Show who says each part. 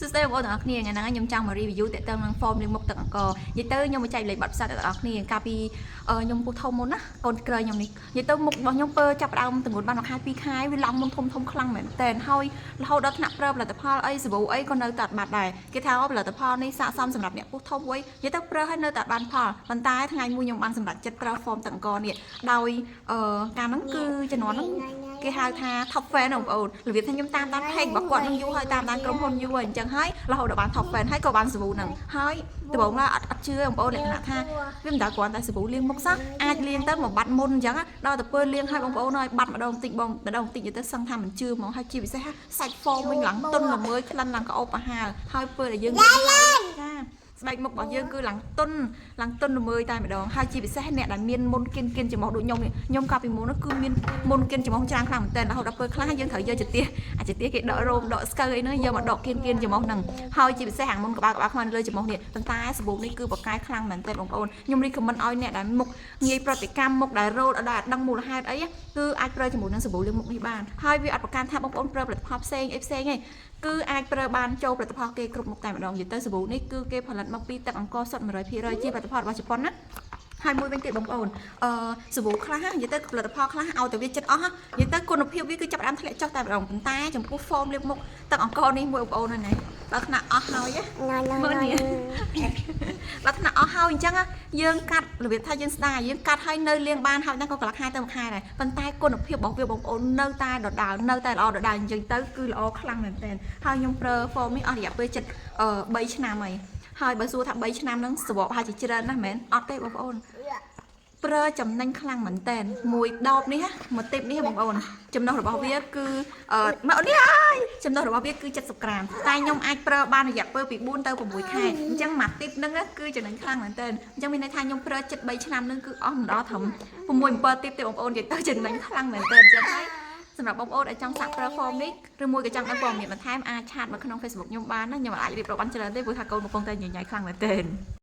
Speaker 1: Sister បងប្អូនទាំងអស់គ្នាថ្ងៃហ្នឹងខ្ញុំចង់មក review តាក់ទងនឹង form លេងមុខទឹកអង្គរនិយាយទៅខ្ញុំមកចែកលេខប័ណ្ណផ្សាទាំងអស់គ្នាកាលពីខ្ញុំពុះធំមុនណាកូនក្រខ្ញុំនេះនិយាយទៅមុខរបស់ខ្ញុំពើចាប់ដើមទង្ងន់បានមួយខែ2ខែវាឡំមុនធំខ្លាំងមែនតើហើយរហូតដល់ថ្នាក់ប្រើផលិតផលអីសាប៊ូអីក៏នៅតែអត់បាត់ដែរគេថាផលិតផលនេះស័ក្តិសមសម្រាប់អ្នកពុះធំមួយនិយាយទៅប្រើឲ្យនៅតែបានផលប៉ុន្តែថ្ងៃមួយខ្ញុំបានសម្រេចចិត្តប្រើ form ទឹកអង្គរនេះដោយការហ្នឹងគឺជំនាន់ហ្នឹងគេហៅថា top fan បងប្អូនរបៀបថាខ្ញុំតាមដាន page របស់គាត់នឹងយូរហើយតាមដានក្រុមហ៊ុនយូរហើយអញ្ចឹងហើយរហូតដល់បាន top fan ហើយក៏បានសាប៊ូហ្នឹងហើយដំបូងឡើយអត់ជឿបងប្អូនលក្ខណៈថាវាមិនដែលគ្រាន់តែសាប៊ូលាងមុខសោះអាចលាងទៅមកបាត់មុនអញ្ចឹងដល់ទៅពេលលាងឲ្យបងប្អូនហើយបាត់ម្ដងបន្តិចទៅសឹងថាមិនជឿហ្មងហើយជាពិសេសសាច់ form វិញឡើងទន់ល្មើយក្លិនឡើងក្អោបអាហារហើយពេលដែលយើងចាស្បែកមុខរបស់យើងគឺឡើងទន់ល្មើយតែម្ដងហើយជាពិសេសអ្នកដែលមានមុនគិនច្រមុះដូចខ្ញុំកាលពីមុននោះគឺមានមុនគិនច្រមុះច្រើនខ្លាំងមែនតើរហូតដល់ពេលខ្លះយើងត្រូវយកចទាគេដករោមដកស្កូវអីហ្នឹងយកមកដកគិនច្រមុះហ្នឹងហើយជាពិសេសហាងមុនក្បាលខ្មៅលើច្រមុះនេះប៉ុន្តែសាប៊ូនេះគឺបកកាយខ្លាំងមែនតើបងប្អូនខ្ញុំរីកខមមិនឲ្យអ្នកដែលមុខងាយប្រតិកម្មមុខដែលរោលអត់ដែលដឹងមូលហេតុអីគឺអាចប្រើជាមួយនឹងសាប៊ូលាងមុខនេះបានហើយវាអត់ប្រកាន់ថាបងប្អូនប្រើផលិតផលផ្សេងទេគឺអាចប្រើបានចូលផលិតផលគេគ្រប់មុខតែម្ដងនិយាយទៅសាប៊ូនេះគឺគេផលិតមកពីទឹកអង្គរសុទ្ធ 100% ជាផលិតផលរបស់ជប៉ុនណាហើយមួយវិញទៀតបងប្អូនសាប៊ូខ្លះនិយាយទៅផលិតផលខ្លះឲ្យតែវាចិត្តអស់និយាយទៅគុណភាពវាគឺចាប់ផ្ដើមធ្លាក់ចុះតែម្ដងប៉ុន្តែចំពោះ form លាបមុខទឹកអង្គរនេះមួយបងប្អូនហ្នឹងដល់ថ្នាក់អស់ហើយមើលនេះដល់ថ្នាក់អស់ហើយអញ្ចឹងយើងកាត់របៀបថាយើងស្ដារយើងកាត់ឲ្យនៅលាងបានហើយណាក៏កន្លះខែទៅមួយខែដែរប៉ុន្តែគុណភាពរបស់វាបងប្អូននៅតែដដែលនៅតែល្អដដែលអញ្ចឹងទៅគឺល្អខ្លាំងមែនទែនហើយខ្ញុំប្រើ form នេះអស់រយៈពេលជិត3ឆ្នាំហើយបើសួរថា3ឆ្នាំហ្នឹងសវកប្រហែលជាច្រើនណាស់មែនអត់ទេបងប្អូនប្រើចំណេញខ្លាំងមែនតើមួយដបនេះមួយទីបនេះបងប្អូនចំណុះរបស់វាគឺមកនេះហើយចំណុះរបស់វាគឺ70ក្រាមតែខ្ញុំអាចប្រើបានរយៈពេលពី4ទៅ6ខែអញ្ចឹងមួយទីបហ្នឹងគឺចំណេញខ្លាំងមែនតើអញ្ចឹងមានន័យថាខ្ញុំប្រើជិត3ឆ្នាំហ្នឹងគឺអស់មិនដល់ត្រឹម6 7ទីបទេបងប្អូននិយាយទៅចំណេញខ្លាំងមែនតើអញ្ចឹងហើយសម្រាប់បងប្អូនដែលចង់សាកប្រើ form នេះឬមួយក៏ចង់ដឹងព័ត៌មានបន្ថែមអាចឆាតមកក្នុង Facebook ខ្ញុំបានណាខ្ញុំអាចរៀបរាប់បានច្រើនទេព្រោះថាកូនកំពុងតែញញ៉ៃខ្លាំងមែនទែន